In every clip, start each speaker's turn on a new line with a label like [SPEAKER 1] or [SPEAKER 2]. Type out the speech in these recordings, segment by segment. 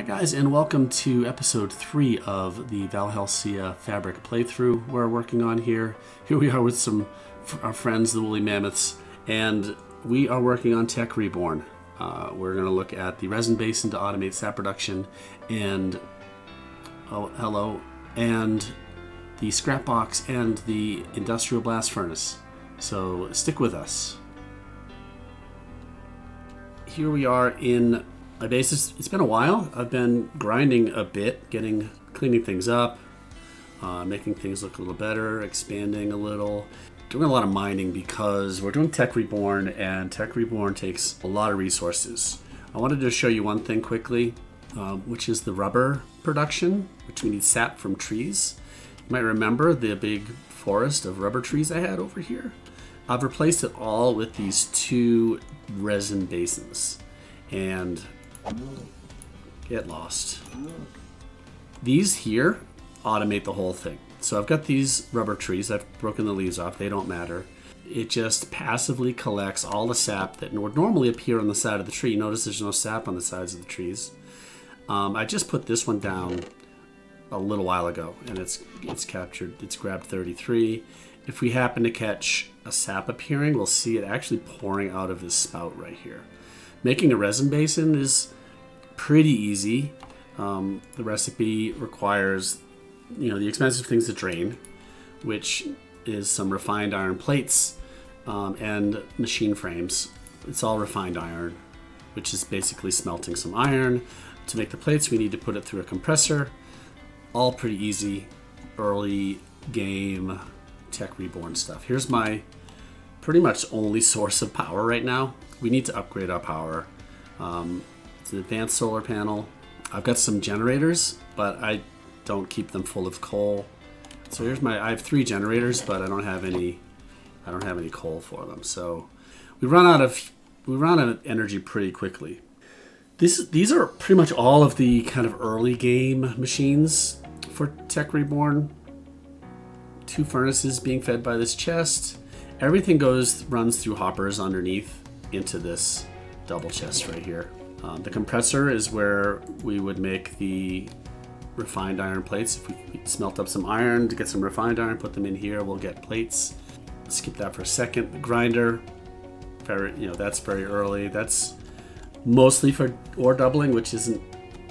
[SPEAKER 1] guys, and welcome to episode 3 of the Valhelsia Fabric playthrough we're working on here. Here we are with some our friends, the Woolly Mammoths, and we are working on Tech Reborn. We're going to look at the Resin Basin to automate sap production, and and the scrap box and the industrial blast furnace. So stick with us. Here we are in my base. It's been a while. I've been grinding a bit, cleaning things up, making things look a little better, expanding a little, doing a lot of mining because we're doing Tech Reborn, and Tech Reborn takes a lot of resources. I wanted to show you one thing quickly, which is the rubber production, which we need sap from trees. You might remember the big forest of rubber trees I had over here. I've replaced it all with these 2 resin basins, and get lost. These here automate the whole thing. So I've got these rubber trees. I've broken the leaves off. They don't matter. It just passively collects all the sap that would normally appear on the side of the tree. Notice there's no sap on the sides of the trees. I just put this one down a little while ago, and it's grabbed 33. If we happen to catch a sap appearing, we'll see it actually pouring out of this spout right here. Making a resin basin is pretty easy. The recipe requires, the expensive things to drain, which is some refined iron plates and machine frames. It's all refined iron, which is basically smelting some iron. To make the plates, we need to put it through a compressor. All pretty easy, early game Tech Reborn stuff. Here's my pretty much only source of power right now. We need to upgrade our power. It's an advanced solar panel. I've got some generators, but I don't keep them full of coal. So here's I have 3 generators, but I don't have any coal for them. So we run out of energy pretty quickly. These are pretty much all of the kind of early game machines for Tech Reborn. 2 furnaces being fed by this chest. Everything runs through hoppers underneath into this double chest right here. The compressor is where we would make the refined iron plates. If we smelt up some iron to get some refined iron, put them in here, we'll get plates. Skip that for a second. The grinder, that's very early. That's mostly for ore doubling, which isn't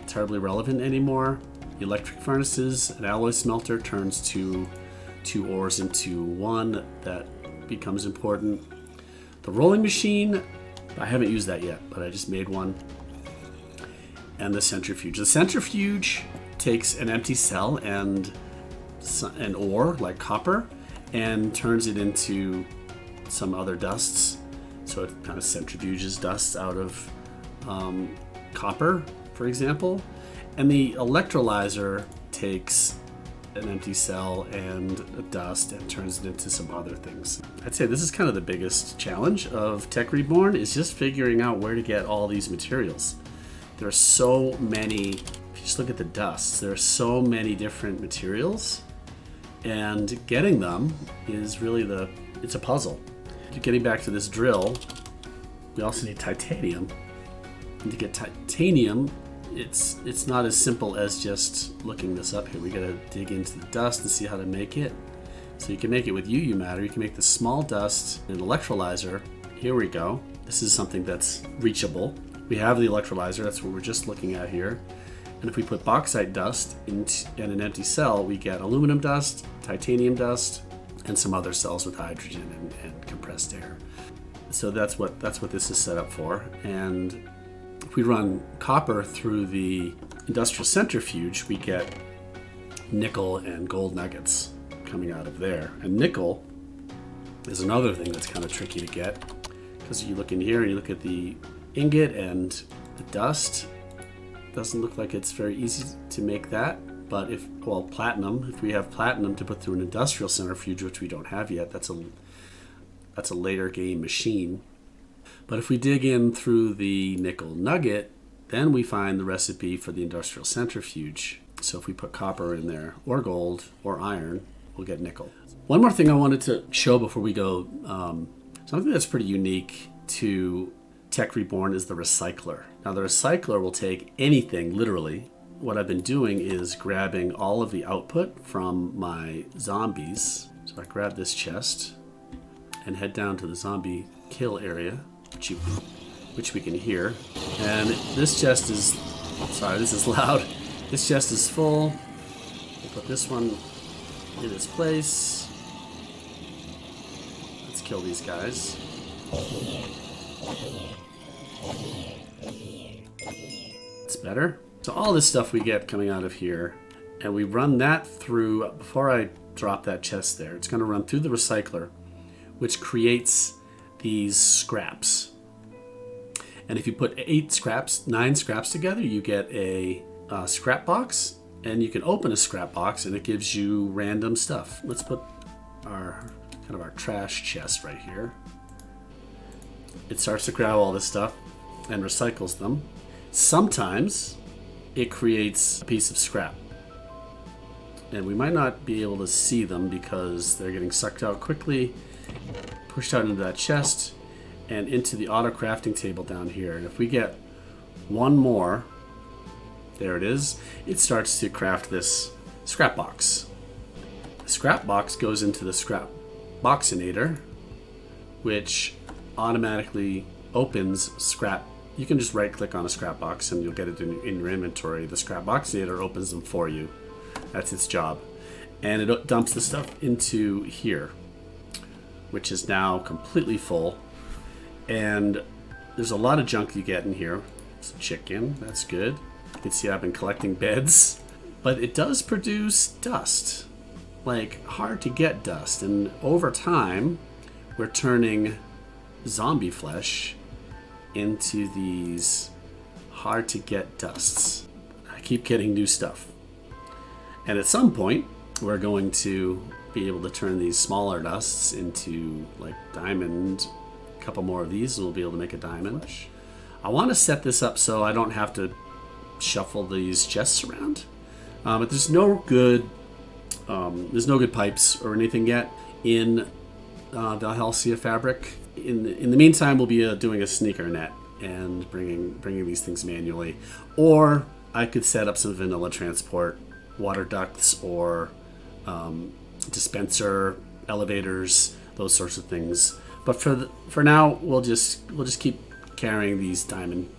[SPEAKER 1] terribly relevant anymore. The electric furnaces, an alloy smelter turns 2 ores into 1. That becomes important. The rolling machine, I haven't used that yet, but I just made one. And the centrifuge. The centrifuge takes an empty cell and an ore like copper and turns it into some other dusts. So it kind of centrifuges dusts out of copper, for example. And the electrolyzer takes an empty cell and a dust and turns it into some other things. I'd say this is kind of the biggest challenge of Tech Reborn, is just figuring out where to get all these materials. There are so many, if you just look at the dusts, there are so many different materials, and getting them is really it's a puzzle. Getting back to this drill, we also need titanium. And to get titanium, it's not as simple as just looking this up here. We gotta dig into the dust and see how to make it. So you can make it with UU matter. You can make the small dust in an electrolyzer. Here we go. This is something that's reachable. We have the electrolyzer. That's what we're just looking at here. And if we put bauxite dust in an empty cell, we get aluminum dust, titanium dust, and some other cells with hydrogen and compressed air. So that's what this is set up for. And if we run copper through the industrial centrifuge, we get nickel and gold nuggets coming out of there. And nickel is another thing that's kind of tricky to get, because you look in here and you look at the ingot and the dust. Doesn't look like it's very easy to make that. But platinum, if we have platinum to put through an industrial centrifuge, which we don't have yet, that's a later game machine. But if we dig in through the nickel nugget, then we find the recipe for the industrial centrifuge. So if we put copper in there, or gold, or iron, we'll get nickel. One more thing I wanted to show before we go, something that's pretty unique to Tech Reborn is the recycler. Now the recycler will take anything, literally. What I've been doing is grabbing all of the output from my zombies. So I grab this chest and head down to the zombie kill area, which we can hear. And this chest is, sorry, this is loud. This chest is full. We'll put this one in its place. Let's kill these guys. It's better. So all this stuff we get coming out of here, and we run that through, before I drop that chest there, it's going to run through the recycler, which creates these scraps. And if you put 9 scraps together, you get a scrap box, and you can open a scrap box and it gives you random stuff. Let's put our trash chest right here. It starts to grab all this stuff and recycles them. Sometimes it creates a piece of scrap, and we might not be able to see them because they're getting sucked out quickly, pushed out into that chest and into the auto crafting table down here. And if we get one more, there it is, it starts to craft this scrap box. The scrap box goes into the scrap boxinator, which automatically opens scrap. You can just right click on a scrap box and you'll get it in your inventory. The scrap boxinator opens them for you. That's its job. And it dumps the stuff into here, which is now completely full. And there's a lot of junk you get in here. It's chicken, that's good. You can see I've been collecting beds. But it does produce dust, like hard to get dust. And over time, we're turning zombie flesh into these hard to get dusts. I keep getting new stuff. And at some point, we're going to be able to turn these smaller dusts into like diamond. A couple more of these and we'll be able to make a diamond. I want to set this up so I don't have to shuffle these chests around. But there's no good pipes or anything yet in Valhelsia Fabric. In the meantime, we'll be doing a sneaker net and bringing these things manually, or I could set up some vanilla transport, water ducts, or dispenser elevators, those sorts of things. But for now, we'll just keep carrying these diamond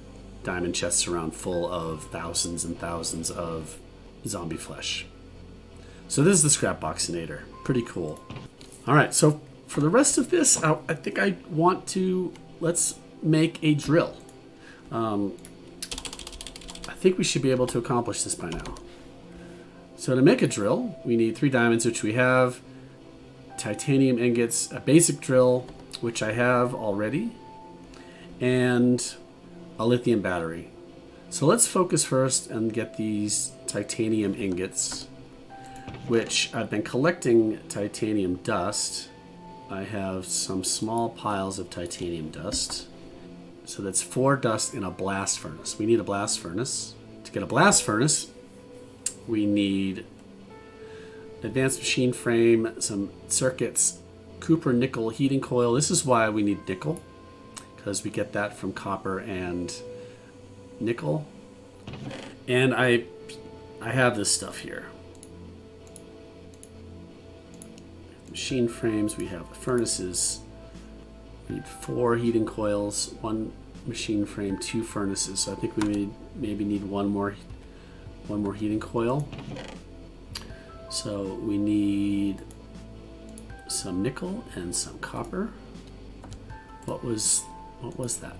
[SPEAKER 1] chests around full of thousands and thousands of zombie flesh. So this is the scrap boxinator. Pretty cool. All right, so for the rest of this, I think I want to, let's make a drill. I think we should be able to accomplish this by now. So to make a drill, we need 3 diamonds, which we have, titanium ingots, a basic drill, which I have already, and a lithium battery. So let's focus first and get these titanium ingots, which I've been collecting titanium dust. I have some small piles of titanium dust. So that's 4 dust in a blast furnace. We need a blast furnace. To get a blast furnace, we need advanced machine frame, some circuits, copper nickel heating coil. This is why we need nickel, because we get that from copper and nickel. And I have this stuff here. Machine frames, we have furnaces. We need 4 heating coils, 1 machine frame, 2 furnaces. So I think we maybe need one more heating coil. So we need some nickel and some copper. What was that?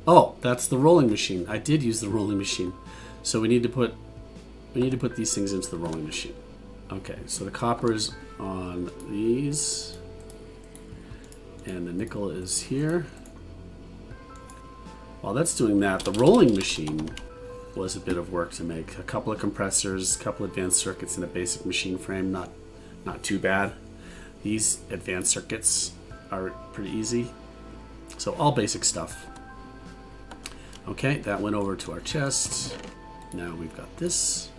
[SPEAKER 1] Oh, that's the rolling machine. I did use the rolling machine. So we need to put these things into the rolling machine. Okay, so the copper is on these, and the nickel is here. While that's doing that, the rolling machine was a bit of work to make. A couple of compressors, a couple of advanced circuits, and a basic machine frame. Not too bad. These advanced circuits are pretty easy. So all basic stuff. Okay, that went over to our chest. Now we've got this.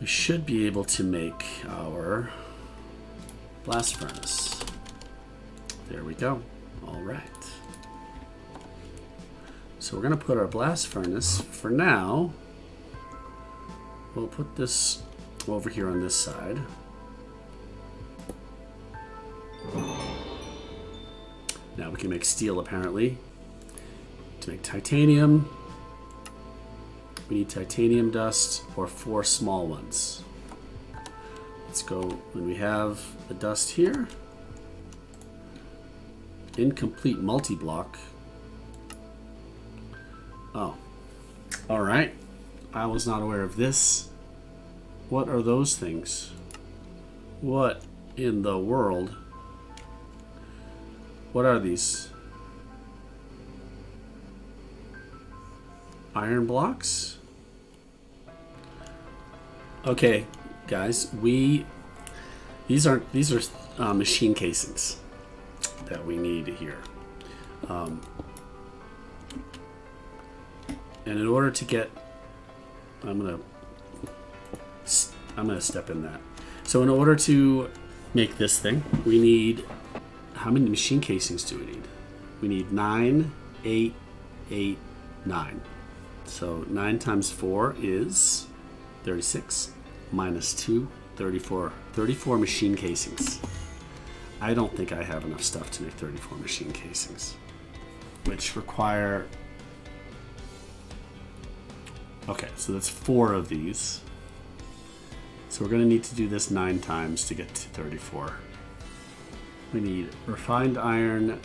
[SPEAKER 1] We should be able to make our blast furnace. There we go. All right. So we're going to put our blast furnace, for now, we'll put this over here on this side. Now we can make steel, apparently. To make titanium, we need titanium dust or 4 small ones. Let's go, when we have the dust here, incomplete multi-block. Oh, all right. I was not aware of this. What are those things? What in the world? What are these? Iron blocks? Okay, guys, these are machine casings that we need here. And in order to get, I'm gonna step in that. So in order to make this thing, we need, how many machine casings do we need? We need 9, 8, 8, 9. So 9 times 4 is 36, minus 2, 34. 34 machine casings. I don't think I have enough stuff to make 34 machine casings, which require, okay, so that's 4 of these. So we're going to need to do this 9 times to get to 34. We need refined iron,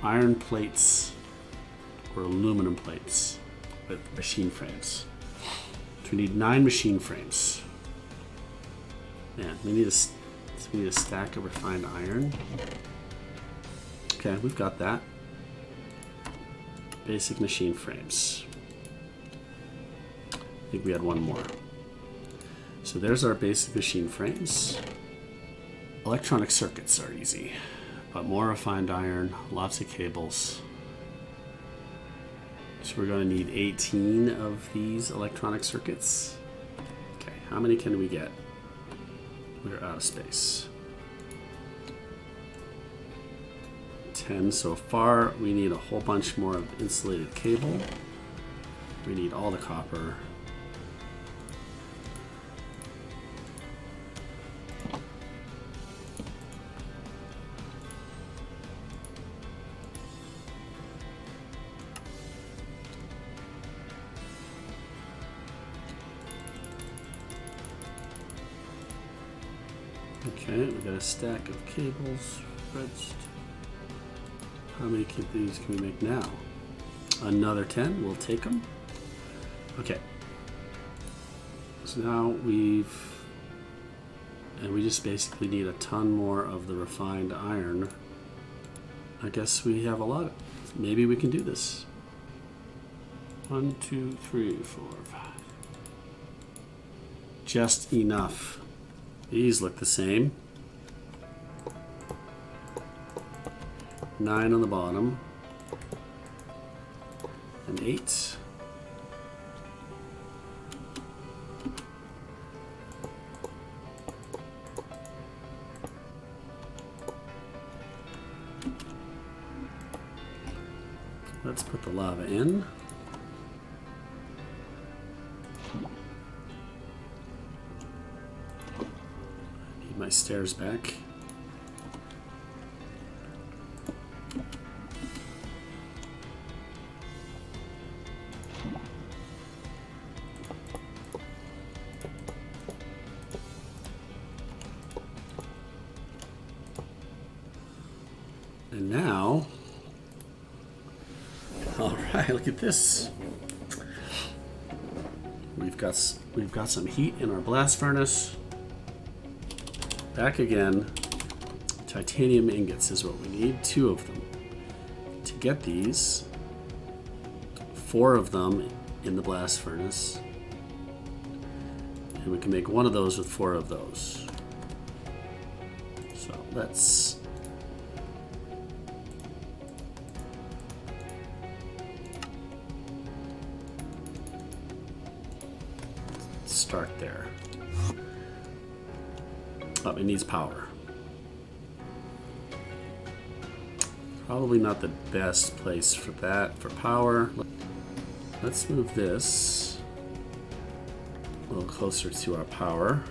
[SPEAKER 1] iron plates, or aluminum plates with machine frames. So we need 9 machine frames. Man, we need a stack of refined iron. Okay, we've got that. Basic machine frames. I think we had one more. So there's our basic machine frames. Electronic circuits are easy, but more refined iron, lots of cables. So we're going to need 18 of these electronic circuits. Okay, how many can we get? We're out of space. 10 so far. We need a whole bunch more of insulated cable. We need all the copper. Okay, we got a stack of cables. How many of these can we make now? Another 10, we'll take them. Okay. So now we just basically need a ton more of the refined iron. I guess we have a lot. Maybe we can do this. 1, 2, 3, 4, 5. Just enough. These look the same. 9 on the bottom. And 8. Let's put the lava in. My stairs back. And now, all right, look at this. We've got some heat in our blast furnace. Back again. Titanium ingots is what we need, 2 of them. To get these, 4 of them in the blast furnace. And we can make 1 of those with 4 of those. So let's start there. Oh, it needs power. Probably not the best place for that, for power. Let's move this a little closer to our power.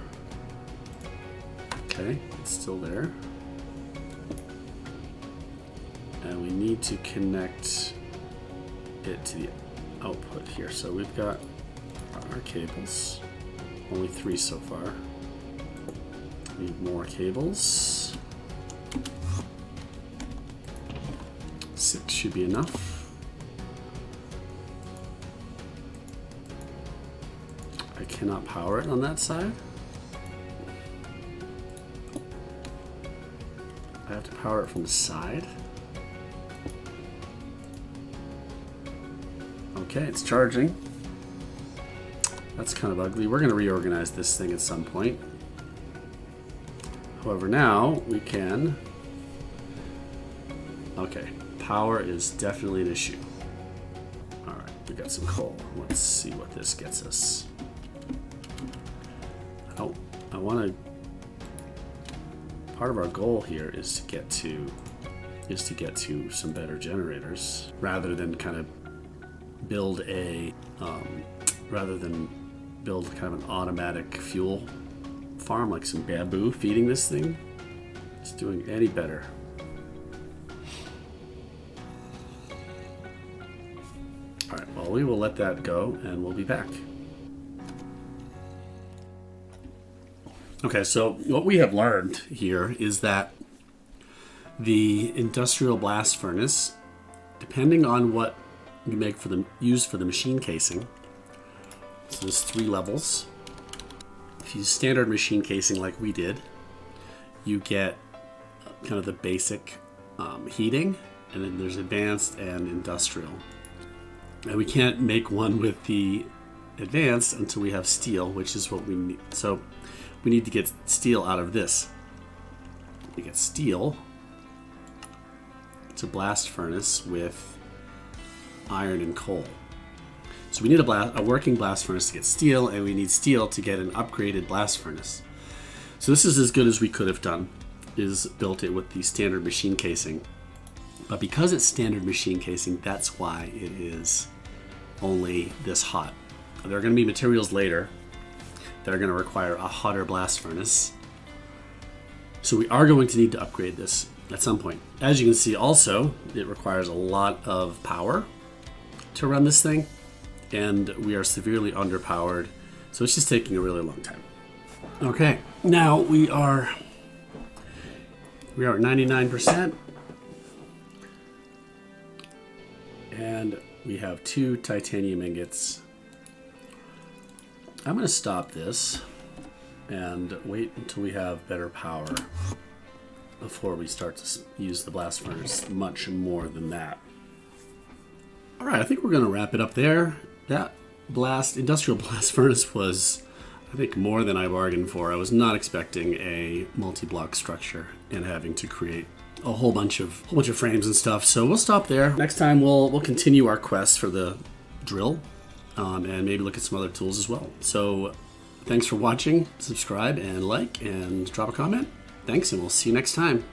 [SPEAKER 1] Okay, it's still there. And we need to connect it to the output here. So we've got our cables, only 3 so far. We need more cables. 6 should be enough. I cannot power it on that side. I have to power it from the side. Okay, it's charging. That's kind of ugly. We're going to reorganize this thing at some point. However, now we can... Okay, power is definitely an issue. Alright, we got some coal. Let's see what this gets us. Oh, I want to... Part of our goal here is to get to some better generators rather than kind of build a kind of an automatic fuel farm like some bamboo feeding this thing. It's doing any better. All right, well, we will let that go and we'll be back. Okay, so what we have learned here is that the industrial blast furnace, depending on what you make for the use for the machine casing, so there's 3 levels. If you use standard machine casing like we did, you get kind of the basic heating, and then there's advanced and industrial. And we can't make one with the advanced until we have steel, which is what we need. So we need to get steel out of this. We get steel. It's a blast furnace with iron and coal. So we need a working blast furnace to get steel, and we need steel to get an upgraded blast furnace. So this is as good as we could have done, is built it with the standard machine casing. But because it's standard machine casing, that's why it is only this hot. There are going to be materials later that are going to require a hotter blast furnace. So we are going to need to upgrade this at some point. As you can see also, it requires a lot of power to run this thing, and we are severely underpowered, so it's just taking a really long time. Okay, now we are at 99%, and we have 2 titanium ingots. I'm going to stop this and wait until we have better power before we start to use the blast furnace much more than that. All right, I think we're going to wrap it up there. That industrial blast furnace was, I think, more than I bargained for. I was not expecting a multi-block structure and having to create a whole bunch of frames and stuff. So we'll stop there. Next time we'll continue our quest for the drill, and maybe look at some other tools as well. So thanks for watching. Subscribe and like and drop a comment. Thanks, and we'll see you next time.